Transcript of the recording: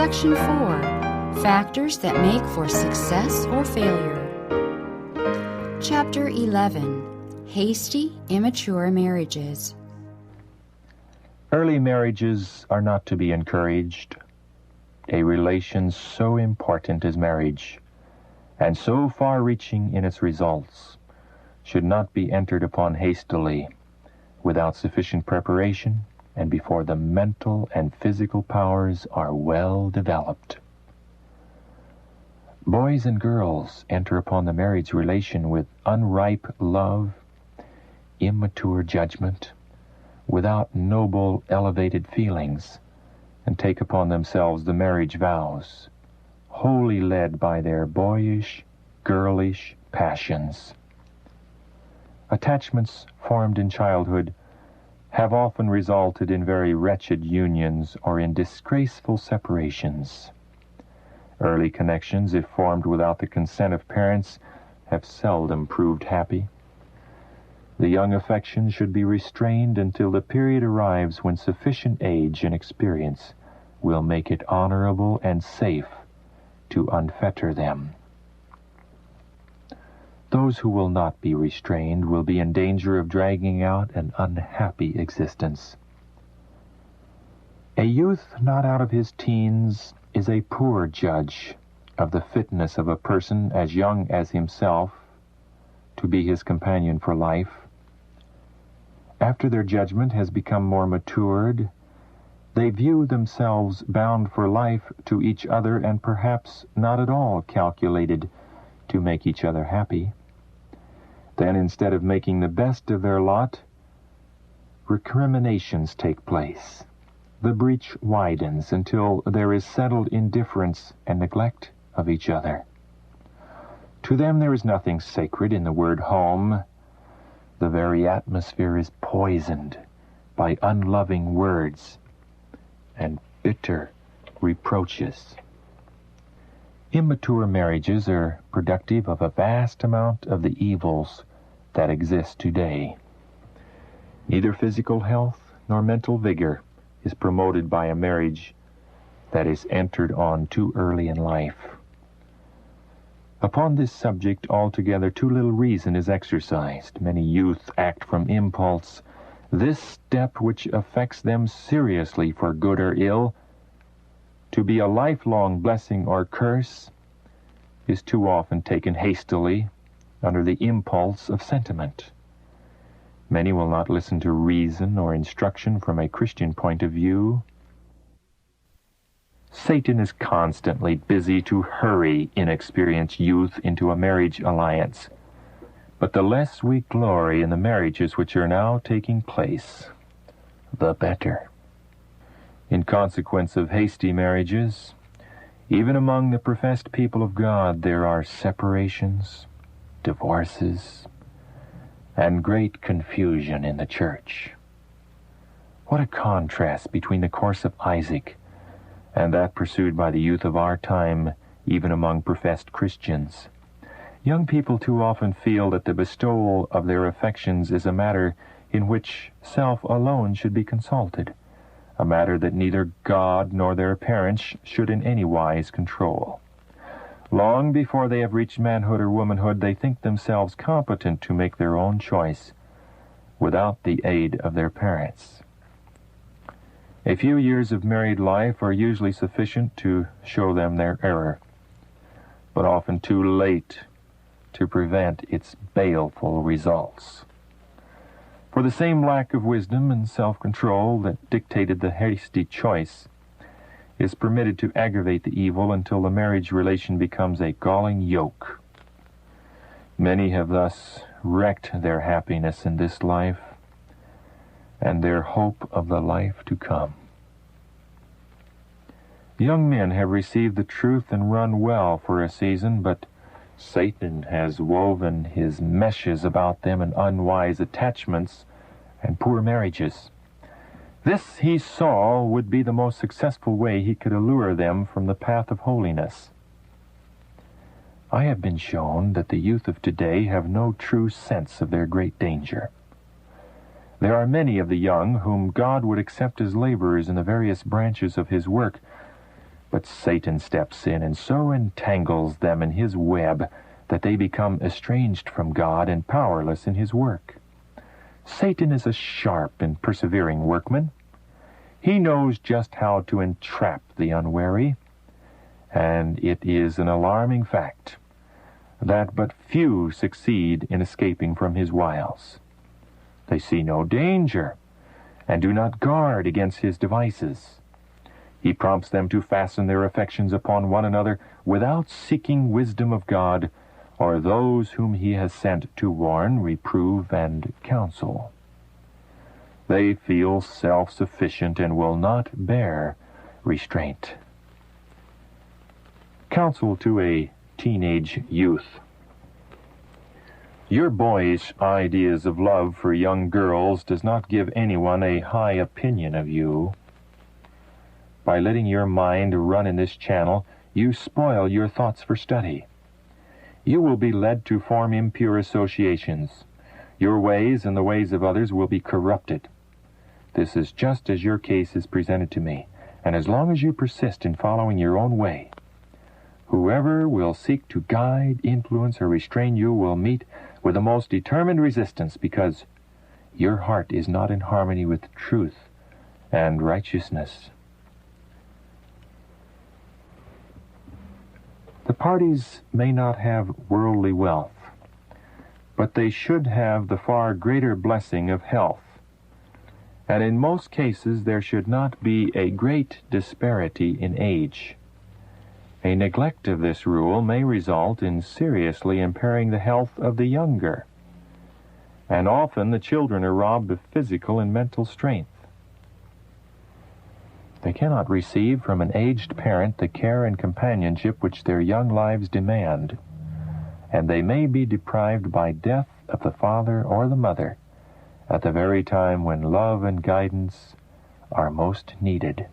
Section 4. Factors that make for success or failure. Chapter 11. Hasty, immature marriages. Early marriages are not to be encouraged. A relation so important as marriage, and so far-reaching in its results, should not be entered upon hastily, without sufficient preparation, and before the mental and physical powers are well developed. Boys and girls enter upon the marriage relation with unripe love, immature judgment, without noble, elevated feelings, and take upon themselves the marriage vows, wholly led by their boyish, girlish passions. Attachments formed in childhood have often resulted in very wretched unions or in disgraceful separations. Early connections, if formed without the consent of parents, have seldom proved happy. The young affection should be restrained until the period arrives when sufficient age and experience will make it honorable and safe to unfetter them. Those who will not be restrained will be in danger of dragging out an unhappy existence. A youth not out of his teens is a poor judge of the fitness of a person as young as himself to be his companion for life. After their judgment has become more matured, they view themselves bound for life to each other and perhaps not at all calculated to make each other happy. Then, instead of making the best of their lot, recriminations take place. The breach widens until there is settled indifference and neglect of each other. To them there is nothing sacred in the word home. The very atmosphere is poisoned by unloving words and bitter reproaches. Immature marriages are productive of a vast amount of the evils that exist today. Neither physical health nor mental vigor is promoted by a marriage that is entered on too early in life. Upon this subject altogether too little reason is exercised. Many youth act from impulse. This step, which affects them seriously for good or ill, to be a lifelong blessing or curse, is too often taken hastily under the impulse of sentiment. Many will not listen to reason or instruction from a Christian point of view. Satan is constantly busy to hurry inexperienced youth into a marriage alliance. But the less we glory in the marriages which are now taking place, the better. In consequence of hasty marriages, even among the professed people of God, there are separations, divorces, and great confusion in the church. What a contrast between the course of Isaac and that pursued by the youth of our time, even among professed Christians. Young people too often feel that the bestowal of their affections is a matter in which self alone should be consulted, a matter that neither God nor their parents should in any wise control. Long before they have reached manhood or womanhood, they think themselves competent to make their own choice without the aid of their parents. A few years of married life are usually sufficient to show them their error, but often too late to prevent its baleful results. For the same lack of wisdom and self-control that dictated the hasty choice is permitted to aggravate the evil until the marriage relation becomes a galling yoke. Many have thus wrecked their happiness in this life and their hope of the life to come. Young men have received the truth and run well for a season, but Satan has woven his meshes about them in unwise attachments and poor marriages. This he saw would be the most successful way he could allure them from the path of holiness. I have been shown that the youth of today have no true sense of their great danger. There are many of the young whom God would accept as laborers in the various branches of his work, But Satan steps in and so entangles them in his web that they become estranged from God and powerless in his work. Satan is a sharp and persevering workman. He knows just how to entrap the unwary, and it is an alarming fact that but few succeed in escaping from his wiles. They see no danger and do not guard against his devices. He prompts them to fasten their affections upon one another without seeking wisdom of God or those whom he has sent to warn, reprove, and counsel. They feel self-sufficient and will not bear restraint. Counsel to a teenage youth. Your boyish ideas of love for young girls does not give anyone a high opinion of you. By letting your mind run in this channel, you spoil your thoughts for study. You will be led to form impure associations. Your ways and the ways of others will be corrupted. This is just as your case is presented to me, and as long as you persist in following your own way, whoever will seek to guide, influence, or restrain you will meet with the most determined resistance, because your heart is not in harmony with truth and righteousness. The parties may not have worldly wealth, but they should have the far greater blessing of health. And in most cases there should not be a great disparity in age. A neglect of this rule may result in seriously impairing the health of the younger, and often the children are robbed of physical and mental strength. They cannot receive from an aged parent the care and companionship which their young lives demand, and they may be deprived by death of the father or the mother at the very time when love and guidance are most needed.